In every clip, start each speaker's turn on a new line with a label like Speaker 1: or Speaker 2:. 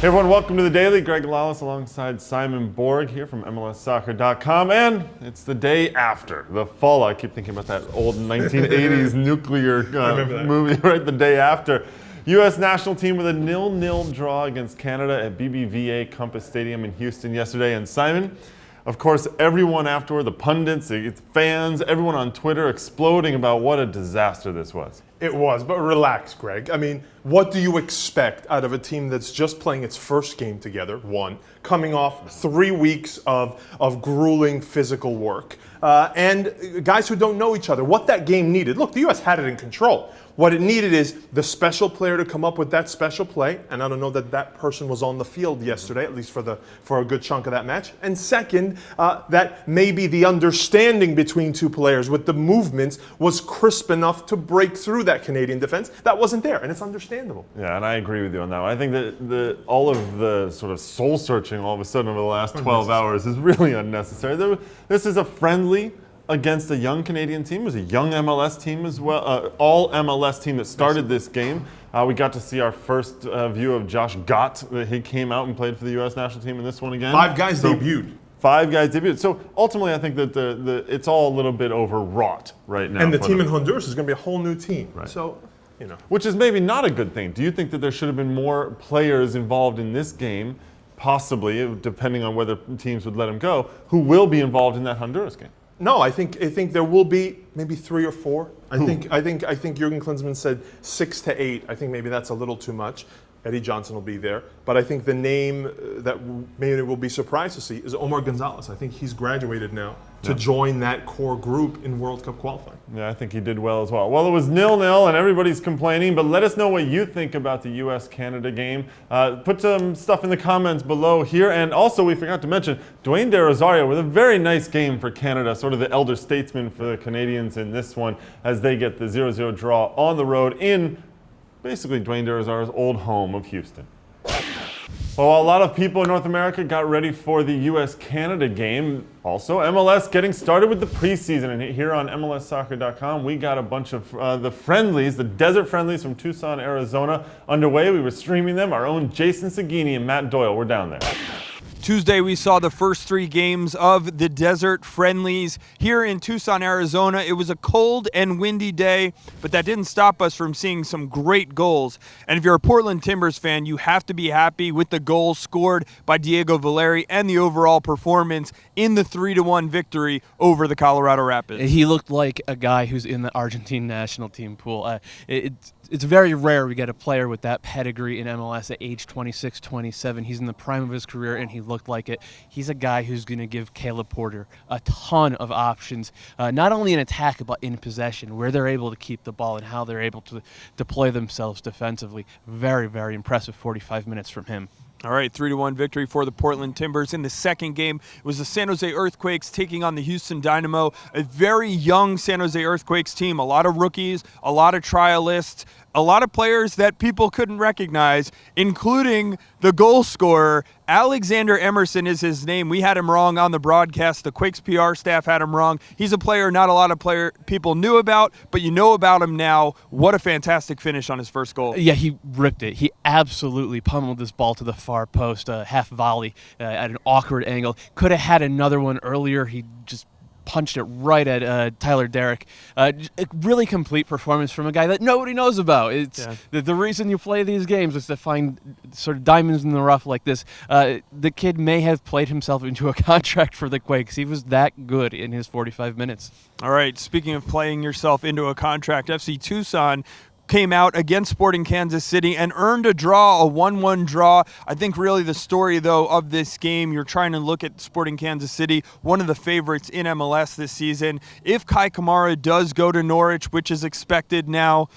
Speaker 1: Hey everyone, welcome to the Daily. Greg Lawless alongside Simon Borg here from MLSsoccer.com, and it's the day after the fall. I keep thinking about that old 1980s nuclear movie, right? The day after. U.S. national team with a 0-0 draw against Canada at BBVA Compass Stadium in Houston yesterday. And Simon, of course, everyone afterward, the pundits, the fans, everyone on Twitter exploding about what a disaster this was.
Speaker 2: It was, but relax, Greg. I mean, what do you expect out of a team that's just playing its first game together, coming off 3 weeks of grueling physical work, and guys who don't know each other? What that game needed, look, the U.S. had it in control. What it needed is the special player to come up with that special play, and I don't know that that person was on the field yesterday, at least for a good chunk of that match. And second, that maybe the understanding between two players with the movements was crisp enough to break through that Canadian defense. That wasn't there, and it's understandable.
Speaker 1: Yeah, and I agree with you on that one. I think that all of the sort of soul searching all of a sudden over the last 12 hours is really unnecessary. This is a friendly against a young Canadian team. It was a young MLS team as well, all MLS team that started this game. We got to see our first view of Josh Gatt. He came out and played for the U.S. national team in this one again.
Speaker 2: Five guys debuted.
Speaker 1: So ultimately, I think that it's all a little bit overwrought right now.
Speaker 2: And the team in Honduras is going to be a whole new team.
Speaker 1: Right.
Speaker 2: So, you know.
Speaker 1: Which is maybe not a good thing. Do you think that there should have been more players involved in this game, possibly, depending on whether teams would let them go, who will be involved in that Honduras game?
Speaker 2: No, I think there will be maybe 3 or 4. I think Jurgen Klinsmann said 6 to 8. I think maybe that's a little too much. Eddie Johnson will be there, but I think the name that maybe we'll be surprised to see is Omar Gonzalez. I think he's graduated now to join that core group in World Cup qualifying.
Speaker 1: Yeah, I think he did well as well. Well, it was 0-0 and everybody's complaining, but let us know what you think about the U.S.-Canada game. Put some stuff in the comments below here, and also we forgot to mention Dwayne de Rosario with a very nice game for Canada, sort of the elder statesman for the Canadians in this one as they get the 0-0 draw on the road in basically Dwayne de Rosario's old home of Houston. Well, a lot of people in North America got ready for the U.S.-Canada game. Also, MLS getting started with the preseason. And here on MLSsoccer.com, we got a bunch of the friendlies, the Desert Friendlies from Tucson, Arizona, underway. We were streaming them. Our own Jason Seguini and Matt Doyle were down there.
Speaker 3: Tuesday, we saw the first 3 games of the Desert Friendlies here in Tucson, Arizona. It was a cold and windy day, but that didn't stop us from seeing some great goals. And if you're a Portland Timbers fan, you have to be happy with the goals scored by Diego Valeri and the overall performance in the 3-1 victory over the Colorado Rapids.
Speaker 4: He looked like a guy who's in the Argentine national team pool. It's very rare we get a player with that pedigree in MLS at age 26, 27. He's in the prime of his career, and he looked like it. He's a guy who's going to give Caleb Porter a ton of options, not only in attack, but in possession, where they're able to keep the ball and how they're able to deploy themselves defensively. Very, very impressive 45 minutes from him.
Speaker 3: All right, 3-1 victory for the Portland Timbers. In the second game, it was the San Jose Earthquakes taking on the Houston Dynamo, a very young San Jose Earthquakes team, a lot of rookies, a lot of trialists, a lot of players that people couldn't recognize, including the goal scorer. Alexandre Emerson is his name. We had him wrong on the broadcast. The Quakes PR staff had him wrong. He's a player not a lot of people knew about, but you know about him now. What a fantastic finish on his first goal.
Speaker 4: Yeah, he ripped it. He absolutely pummeled this ball to the far post, half volley at an awkward angle. Could have had another one earlier. He just punched it right at Tyler Derrick. A really complete performance from a guy that nobody knows about. It's the reason you play these games is to find sort of diamonds in the rough like this. The kid may have played himself into a contract for the Quakes. He was that good in his 45 minutes.
Speaker 3: All right, speaking of playing yourself into a contract, FC Tucson came out against Sporting Kansas City and earned a draw, a 1-1 draw. I think really the story, though, of this game, you're trying to look at Sporting Kansas City, one of the favorites in MLS this season. If Kamara does go to Norwich, which is expected now,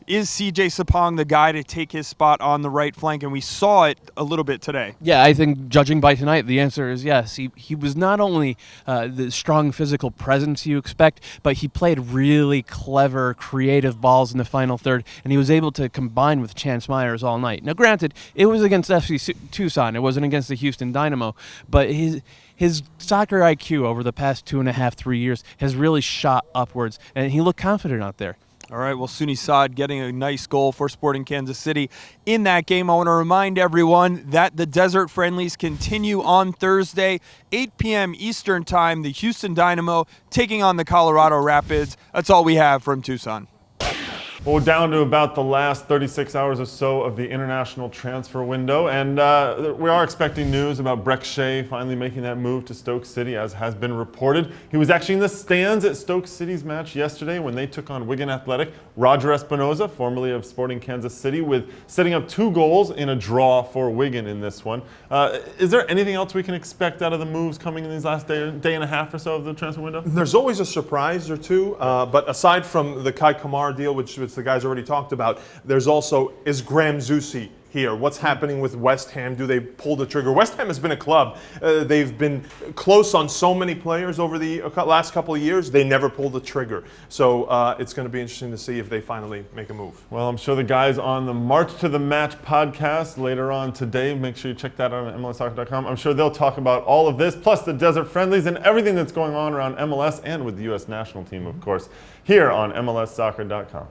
Speaker 3: is CJ Sapong the guy to take his spot on the right flank? And we saw it a little bit today.
Speaker 4: Yeah, I think judging by tonight, the answer is yes. He was not only the strong physical presence you expect, but he played really clever, creative balls in the final third, and he was able to combine with Chance Myers all night. Now, granted, it was against FC Tucson. It wasn't against the Houston Dynamo, but his soccer IQ over the past 2.5, 3 years has really shot upwards, and he looked confident out there.
Speaker 3: All right, well, Suni Saad getting a nice goal for Sporting Kansas City in that game. I want to remind everyone that the Desert Friendlies continue on Thursday, 8 p.m. Eastern Time. The Houston Dynamo taking on the Colorado Rapids. That's all we have from Tucson.
Speaker 1: Well, we're down to about the last 36 hours or so of the international transfer window, and we are expecting news about Brek Shea finally making that move to Stoke City, as has been reported. He was actually in the stands at Stoke City's match yesterday when they took on Wigan Athletic. Roger Espinoza, formerly of Sporting Kansas City, with setting up 2 goals in a draw for Wigan in this one. Is there anything else we can expect out of the moves coming in these last day and a half or so of the transfer window?
Speaker 2: There's always a surprise or two, but aside from the Kamara deal, which the guys already talked about, there's also, is Graham Zusi here? What's happening with West Ham? Do they pull the trigger? West Ham has been a club. They've been close on so many players over the last couple of years. They never pulled the trigger. So it's going to be interesting to see if they finally make a move.
Speaker 1: Well, I'm sure the guys on the March to the Match podcast later on today, make sure you check that out on MLSsoccer.com. I'm sure they'll talk about all of this, plus the Desert Friendlies and everything that's going on around MLS and with the U.S. national team, of course, here on MLSsoccer.com.